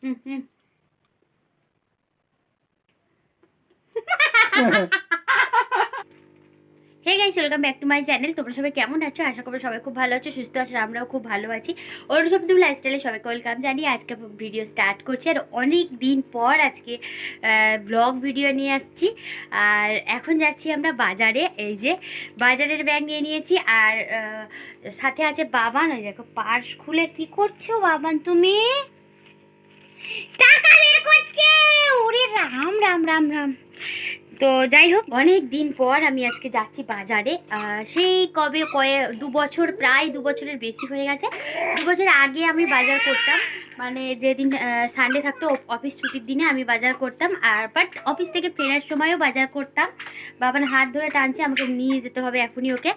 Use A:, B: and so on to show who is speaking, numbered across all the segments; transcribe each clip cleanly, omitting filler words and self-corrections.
A: Hey guys, welcome back to my channel. তোমরা সবাই কেমন আছো? আশা করি সবাই খুব ভালো আছো, সুস্থ আছো। আমরাও খুব ভালো আছি। অরুণসপ্তমী লাইফস্টাইলে সবাইকে ওয়েলকাম জানিয়ে আজকে ভিডিও স্টার্ট করছি। আর অনেক দিন পর আজকে ব্লগ ভিডিও নিয়ে আসছি। আর এখন যাচ্ছি আমরা বাজারে। এই যে বাজারের ব্যাগ নিয়ে নিয়েছি। আর সাথে আছে বাবান। ওই দেখো পার্স খুলে কি করছো বাবান? তুমি টাকা বের করছে। ওরে রাম রাম রাম রাম। তো যাই হোক, অনেক দিন পর আমি আজকে যাচ্ছি বাজারে। সেই কবে 2 বছর, প্রায় 2 বছরের বেশি হয়ে গেছে। 2 বছর আগে আমি বাজার করতাম, মানে যেদিন সানডে থাকতো, অফিস ছুটির দিনে আমি বাজার করতাম। আর বাট অফিস থেকে ফেরার সময়ও বাজার করতাম। বাবার হাত ধরে টানছে, আমাকে নিয়ে যেতে হবে এখনই ওকে।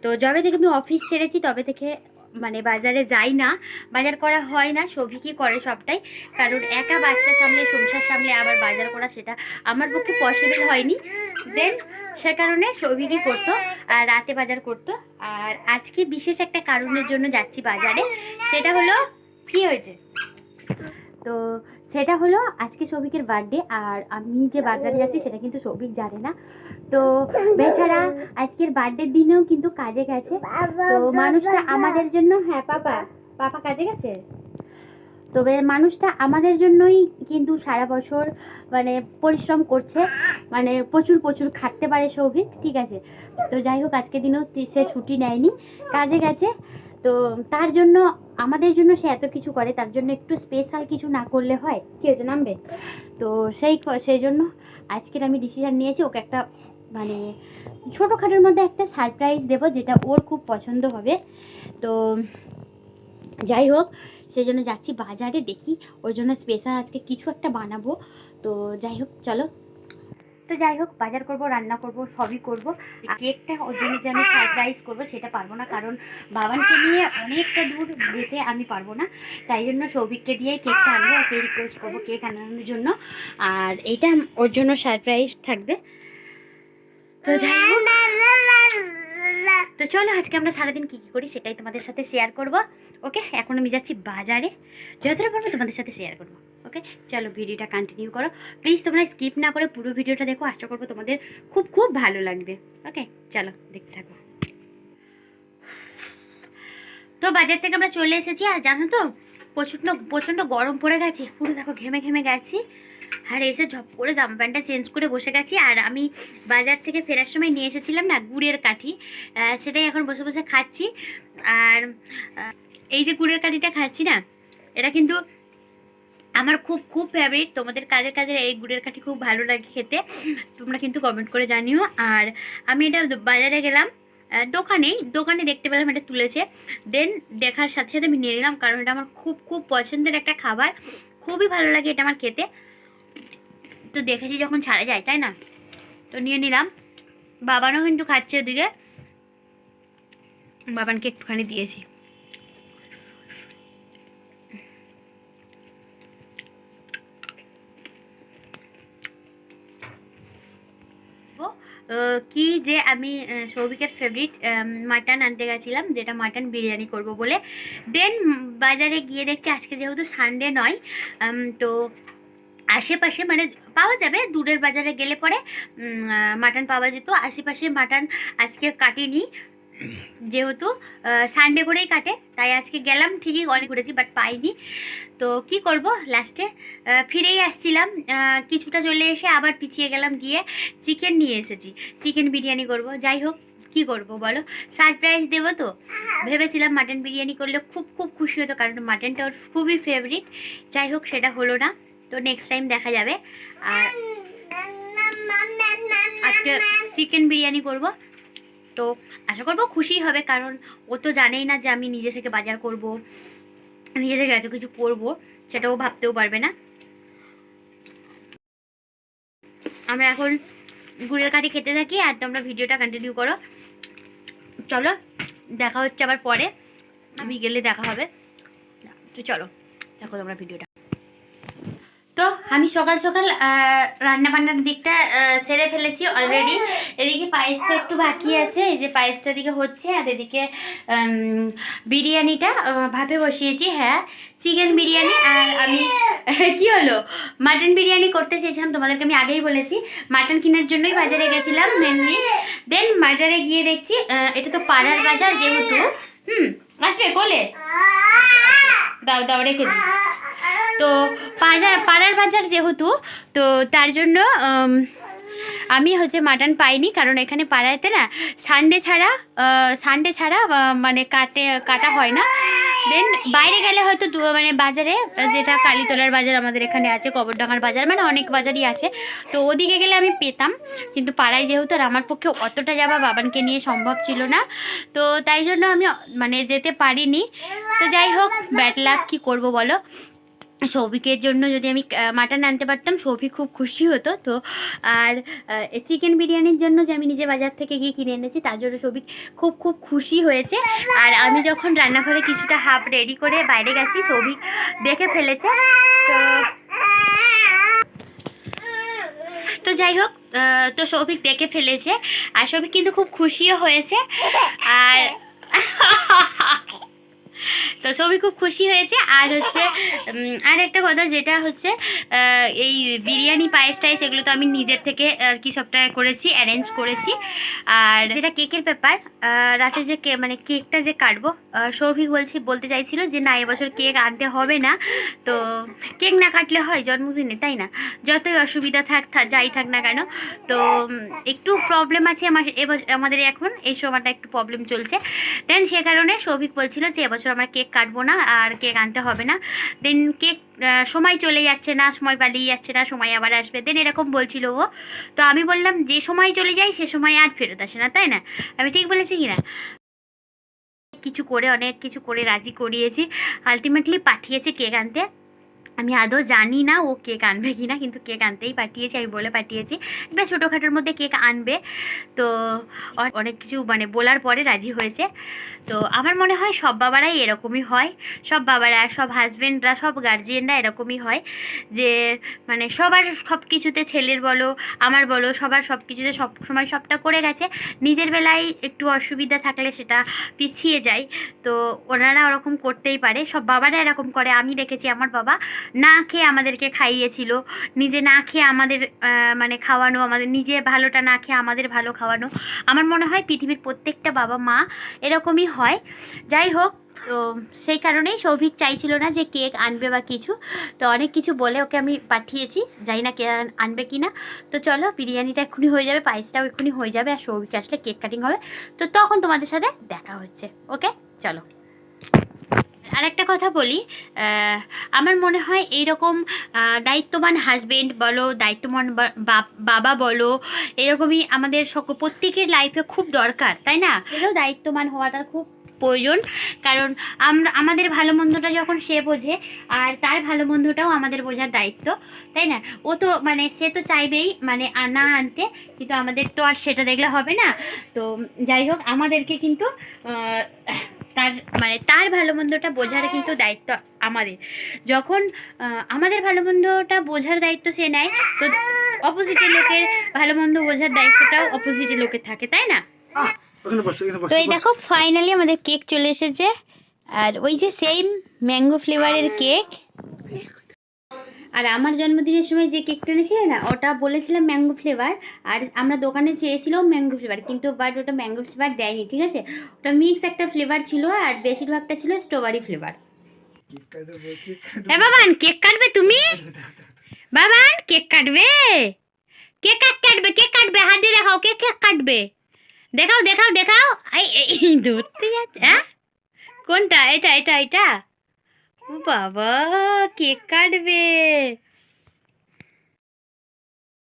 A: তো যবে থেকে আমি অফিস ছেড়েছি তবে থেকে মানে বাজারে যাই না, বাজার করা হয় না। সৌভিকই করে সবটাই, কারণ একা বাচ্চা সামলে, সংসার সামলে আবার বাজার করা সেটা আমার পক্ষে পসিবল হয়নি। দেন সে কারণে সৌভিকই করতো, আর রাতে বাজার করতো। আর আজকে বিশেষ একটা কারণের জন্য যাচ্ছি বাজারে। সেটা হলো, কি হয়েছে? তো সেটা হলো আজকে সৌভিকের বার্থডে। আর আমি যে বাজারে যাচ্ছি সেটা কিন্তু সৌভিক জানে না। তো বেচারা আজকের বার্থডের দিনেও কিন্তু কাজে গেছে। তো মানুষটা আমাদের জন্য, হ্যাঁ পাপা পাপা কাজে গেছে। তবে মানুষটা আমাদের জন্যই কিন্তু সারা বছর মানে পরিশ্রম করছে, মানে প্রচুর প্রচুর খাটতে পারে সৌভিক, ঠিক আছে। তো যাই হোক, আজকের দিনেও সে ছুটি নেয়নি, কাজে গেছে। তো তার জন্য, আমাদের জন্য সে এত কিছু করে, তার জন্য একটু স্পেশাল কিছু না করলে হয়? কি হয়েছে, নামবে? তো সেই জন্য আজকের আমি ডিসিশন নিয়েছি ওকে একটা মানে ছোটোখাটোর মধ্যে একটা সারপ্রাইজ দেবো, যেটা ওর খুব পছন্দ হবে। তো যাই হোক, সেই জন্য যাচ্ছি বাজারে। দেখি ওর জন্য স্পেশাল আজকে কিছু একটা বানাবো। তো যাই হোক চলো। তো যাই হোক, বাজার করব, রান্না করব, সবই করব। কেকটা ওর জন্য যে আমি সারপ্রাইজ করব সেটা পারবো না, কারণ বাবানকে নিয়ে অনেকটা দূর যেতে আমি পারবো না। তাই জন্য সৌভিককে দিয়ে কেকটা আনবো, ওকে রিকোয়েস্ট করবো কেক আনানোর জন্য। আর এইটা ওর জন্য সারপ্রাইজ থাকবে। তো যাই হোক, তো চলো আজকে আমরা সারাদিন কী কী করি সেটাই তোমাদের সাথে শেয়ার করব। ওকে, এখন আমি যাচ্ছি বাজারে, যতটা পারবো তোমাদের সাথে শেয়ার করবো। ওকে চলো, ভিডিওটা কন্টিনিউ করো প্লিজ। তোমরা স্কিপ না করে পুরো ভিডিওটা দেখো, আশা করবো তোমাদের খুব খুব ভালো লাগবে। ওকে চলো, দেখতে থাকো। তো বাজার থেকে আমরা চলে এসেছি। আর জানো তো, প্রচণ্ড প্রচণ্ড গরম পড়ে গেছে, পুরো দেখো ঘেমে ঘেমে গেছি। আর এসে ঝপ করে জামা প্যান্টটা চেঞ্জ করে বসে গেছি। আর আমি বাজার থেকে ফেরার সময় নিয়ে এসেছিলাম না গুড়ের কাঠি, সেটাই এখন বসে বসে খাচ্ছি। আর এই যে গুড়ের কাঠিটা খাচ্ছি না, এটা কিন্তু আমার খুব খুব ফেভারিট। তোমাদের কাদের কাদের এই গুড়ের কাঠি খুব ভালো লাগে খেতে, তোমরা কিন্তু কমেন্ট করে জানিও। আর আমি এটা বাজারে গেলাম, দোকানে দেখতে পেলাম এটা তুলেছে। দেন দেখার সাথে সাথে আমি নিয়ে নিলাম, কারণ এটা আমার খুব খুব পছন্দের একটা খাবার, খুবই ভালো লাগে এটা আমার খেতে। তো দেখেছি যখন ছাড়া যায়, তাই না? তো নিয়ে নিলাম। বাবানও কিন্তু খাচ্ছে ওদিকে, বাবানকে একটুখানি দিয়েছি। কি যে আমি সৌভিকের ফেভারিট মাটন আনতে গেছিলাম, যেটা মাটন বিরিয়ানি করব বলে। দেন বাজারে গিয়ে দেখছি আজকে যেহেতু সানডে নয়, তো আশেপাশে মানে পাওয়া যাবে, দূরের বাজারে গেলে পরে মাটন পাওয়া যেত। আশেপাশে মাটন আজকে কাটিনি, যেহেতু সানডে করেই কাটে, তাই আজকে গেলাম ঠিকই, অনেক ঘুরেছি বাট পাইনি। তো কি করব, লাস্টে ফিরেই আসছিলাম, কিছুটা চলে এসে আবার পিছিয়ে গেলাম, গিয়ে চিকেন নিয়ে এসেছি, চিকেন বিরিয়ানি করব। যাই হোক, কি করব বলো, সারপ্রাইজ দেবো তো ভেবেছিলাম মাটন বিরিয়ানি করলে খুব খুব খুশি হতো, কারণ মাটনটা ওর খুবই ফেভারিট। যাই হোক, সেটা হলো না, তো নেক্সট টাইম দেখা যাবে। আর আজকে চিকেন বিরিয়ানি করব, তো আশা করবো খুশি হবে, কারণ ও তো জানেই না যে আমি নিজে থেকে বাজার করব, নিজে থেকে এত কিছু করবো, সেটাও ভাবতেও পারবে না। আমরা এখন গুড়ের কাঠি খেতে থাকি, আর তোমরা ভিডিওটা কন্টিনিউ করো। চলো, দেখা হচ্ছে আবার পরে, আমি গেলে দেখা হবে। তো চলো দেখো তোমরা ভিডিওটা। তো আমি সকাল সকাল রান্না বান্নার দিকটা সেরে ফেলেছি অলরেডি। এদিকে পায়েসটা একটু বাকি আছে, এই যে পায়েসটা দিকে হচ্ছে, আর এদিকে বিরিয়ানিটা ভাপে বসিয়েছি। হ্যাঁ, চিকেন বিরিয়ানি। আর আমি কি হলো, মাটন বিরিয়ানি করতে চেয়েছিলাম, তোমাদেরকে আমি আগেই বলেছি। মাটন কেনার জন্যই বাজারে গেছিলাম মেনলি। দেন বাজারে গিয়ে দেখছি এটা তো পাড়ার বাজার যেহেতু, আসবে কোলে দাও দাও রেখে দিই। তো পাড়ার বাজার যেহেতু, তো তার জন্য আমি হচ্ছে মাটন পাইনি, কারণ এখানে পাড়াতে না সানডে ছাড়া মানে কাটা হয় না। দেন বাইরে গেলে হয়তো মানে বাজারে, যেটা কালীতলার বাজার আমাদের এখানে আছে, কবরডাঙ্গার বাজার, মানে অনেক বাজারই আছে, তো ওদিকে গেলে আমি পেতাম। কিন্তু পাড়ায় যেহেতু, আর আমার পক্ষে অতটা যাওয়া বাবানকে নিয়ে সম্ভব ছিল না, তো তাই জন্য আমি মানে যেতে পারিনি। তো যাই হোক, ব্যাড লাক, কী করবো বলো। সৌভিকের জন্য যদি আমি মাটন আনতে পারতাম, সৌভিক খুব খুশি হতো। তো আর চিকেন বিরিয়ানির জন্য যে আমি নিজে বাজার থেকে গিয়ে কিনে এনেছি, তার জন্য সৌভিক খুব খুব খুশি হয়েছে। আর আমি যখন রান্নাঘরে কিছুটা হাফ রেডি করে বাইরে গেছি, সৌভিক দেখে ফেলেছে। তো যাই হোক, তো সৌভিক দেখে ফেলেছে, আর সৌভিক কিন্তু খুব খুশিও হয়েছে। আর তো সবই খুব খুশি হয়েছে। আর হচ্ছে আর একটা কথা, যেটা হচ্ছে এই বিরিয়ানি পায়েস টায়েস এগুলো তো আমি নিজের থেকে আর কি সবটা করেছি, অ্যারেঞ্জ করেছি। আর যেটা কেকের ব্যাপার, রাতে যে মানে কেকটা যে কাটবো, সৌভিক বলতে চাইছিল যে না, এবছর কেক আনতে হবে না। তো কেক না কাটলে হয় জন্মদিনে, তাই না? যতই অসুবিধা যাই থাক না কেন, তো একটু প্রবলেম আছে আমাদের এখন এই সময়টা একটু প্রবলেম চলছে। দেন সে কারণে সৌভিক বলছিল যে এবছর আমরা কেক কাটবো না, আর কেক আনতে হবে না। দেন কেক সময় চলে যাচ্ছে না, সময় পালিয়ে যাচ্ছে না, সময় আবার আসবে, দেন এরকম বলছিল ও। তো আমি বললাম যে সময় চলে যায় সে সময় আর ফেরত আসে না, তাই না? আমি ঠিক বলেছি কিনা? অনেক কিছু করে রাজি করিয়েছি, আলটিমেটলি পাঠিয়েছে কেক আনতে। আমি আদৌ জানি না ও কেক আনবে কিনা, কিন্তু কেক আনতেই পাঠিয়েছি, আমি বলে পাঠিয়েছি একটা ছোটোখাটোর মধ্যে কেক আনবে। তো অনেক কিছু মানে বলার পরে রাজি হয়েছে। তো আমার মনে হয় সব বাবারাই এরকমই হয়, সব বাবারা, সব হাজবেন্ডরা, সব গার্জিয়ানরা এরকমই হয়, যে মানে সবার সব কিছুতে, ছেলের বলো আমার বলো, সবার সব কিছুতে সব সময় সবটা করে গেছে, নিজের বেলায় একটু অসুবিধা থাকলে সেটা পিছিয়ে যায়। তো ওনারা ওরকম করতেই পারে, সব বাবারা এরকম করে। আমি দেখেছি আমার বাবা না খেয়ে আমাদেরকে খাইয়েছিল, নিজে না খেয়ে আমাদের মানে খাওয়ানো, আমাদের নিজে ভালোটা না খেয়ে আমাদের ভালো খাওয়ানো। আমার মনে হয় পৃথিবীর প্রত্যেকটা বাবা মা এরকমই হয়। যাই হোক, তো সেই কারণেই সৌভিক চাইছিল না যে কেক আনবে বা কিছু, তো অনেক কিছু বলে ওকে আমি পাঠিয়েছি, জানি না কে আনবে কি না। তো চলো, বিরিয়ানিটা এক্ষুনি হয়ে যাবে, পায়েসটাও এক্ষুনি হয়ে যাবে, আর সৌভিক আসলে কেক কাটিং হবে, তো তখন তোমাদের সাথে দেখা হচ্ছে। ওকে, চলো। আর একটা কথা বলি, আমার মনে হয় এইরকম দায়িত্ববান হাজবেন্ড বলো, দায়িত্ববান বাবা বলো, এরকমই আমাদের প্রত্যেকের লাইফে খুব দরকার, তাই না? এটাও দায়িত্ববান হওয়াটা খুব প্রয়োজন, কারণ আমাদের ভালো মন্দটা যখন সে বোঝে, আর তার ভালো মন্দটাও আমাদের বোঝার দায়িত্ব, তাই না? ও তো মানে সে তো চাইবেই মানে না আনতে, কিন্তু আমাদের তো আর সেটা দেখলে হবে না। তো যাই হোক, আমাদেরকে কিন্তু তার ভালো মন্দটা বোঝার কিন্তু দায়িত্ব আমাদের। যখন আমাদের ভালো মন্দটা বোঝার দায়িত্ব সে নেয়, তো অপোজিটের লোকের ভালো মন্দ বোঝার দায়িত্বটাও অপোজিটের লোকের থাকে, তাই না? তো এই দেখো, ফাইনালি আমাদের কেক চলে এসেছে, আর ওই যে সেম ম্যাঙ্গো ফ্লেভারের কেক। আর আমার জন্মদিনের সময় যে কেকটা এনেছিল না, ওটা বলেছিলাম ম্যাঙ্গো ফ্লেভার, আর আমরা দোকানে চেয়েছিলাম ম্যাঙ্গো ফ্লেভার, কিন্তু বাট ওটা ম্যাঙ্গো ফ্লেভার দেয়নি, ঠিক আছে? ওটা মিক্স একটা ফ্লেভার ছিল, আর বেশিরভাগটা ছিল স্ট্রবেরি ফ্লেভার। বাবান, কেক কাটবে তুমি? বাবান, কেক কাটবে? কেক কাটবে, হাত দিয়ে দেখাও, কেক কাটবে, দেখাও দেখাও দেখাও। এই ধরতে যাচ্ছে, হ্যাঁ? কোনটা? এটা ও বাবা, কেক কাটবে।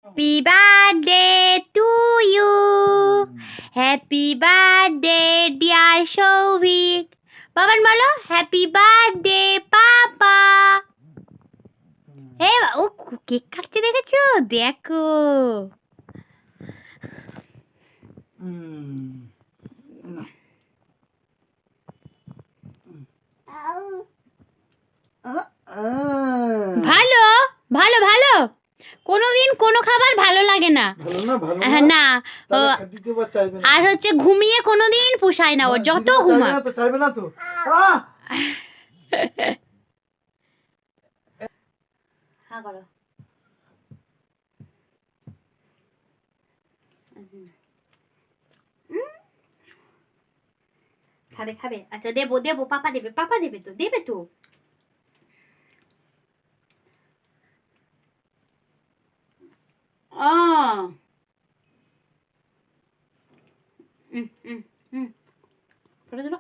A: Happy birthday to you, happy birthday dear Souvik. Baban বলো হ্যাপি বার্থডে পাপা। হে ও, কেক কাটতে দেখেছো? দেখো, ভালো ভালো ভালো, কোনোদিন কোনো খাবার ভালো লাগে না।
B: ভালো না, ভালো
A: হ্যাঁ,
B: না,
A: না
B: তাহলে দ্বিতীয়বার চাইবে না।
A: আর হচ্ছে ঘুমিয়ে কোনোদিন পোষায় না ওর, যত
B: দ্বিতীয়বার
A: ঘুমা।
B: চাইবে না তো, চাইবে না তো। আহ!
A: হ্যাঁ করো। খাবে খাবে, আচ্ছা দেবো দেবো, পাপা দেবে, পাপা দেবে তো, দেবে তো। করে দিল।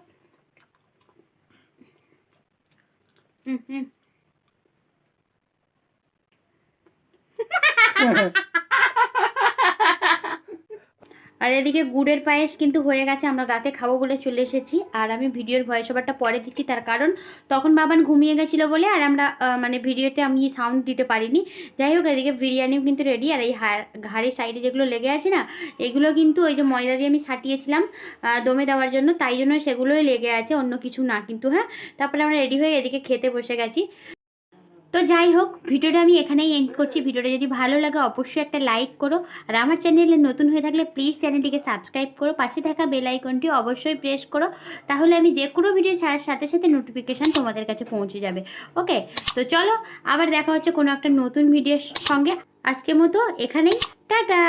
A: আর এদিকে গুড়ের পায়েস কিন্তু হয়ে গেছে, আমরা রাতে খাবো বলে চলে এসেছি। আর আমি ভিডিওর ভয়েস ওভারটা পরে দিচ্ছি, তার কারণ তখন বাবান ঘুমিয়ে গেছিলো বলে, আর আমরা মানে ভিডিওতে আমি সাউন্ড দিতে পারিনি। যাই হোক, এদিকে বিরিয়ানিও কিন্তু রেডি। আর এই ঘাড়ের সাইডে যেগুলো লেগে আছে না, এগুলো কিন্তু ওই যে ময়দা দিয়ে আমি সাটিয়েছিলাম দমে দেওয়ার জন্য, তাই জন্য সেগুলোই লেগে আছে, অন্য কিছু না কিন্তু। হ্যাঁ, তারপরে আমরা রেডি হয়ে এদিকে খেতে বসে গেছি। তো যাই হোক, ভিডিওটা আমি এখানেই এন্ড করছি। ভিডিওটা যদি ভালো লাগে অবশ্যই একটা লাইক করো, আর আমার চ্যানেলে নতুন হয়ে থাকলে প্লিজ চ্যানেলটিকে সাবস্ক্রাইব করো, পাশে থাকা বেল আইকনটি অবশ্যই প্রেস করো, তাহলে আমি যে কোনো ভিডিও ছাড়ার সাথে সাথে নোটিফিকেশান তোমাদের কাছে পৌঁছে যাবে। ওকে, তো চলো আবার দেখা হচ্ছে কোনো একটা নতুন ভিডিওর সঙ্গে। আজকের মতো এখানেই, টাটা।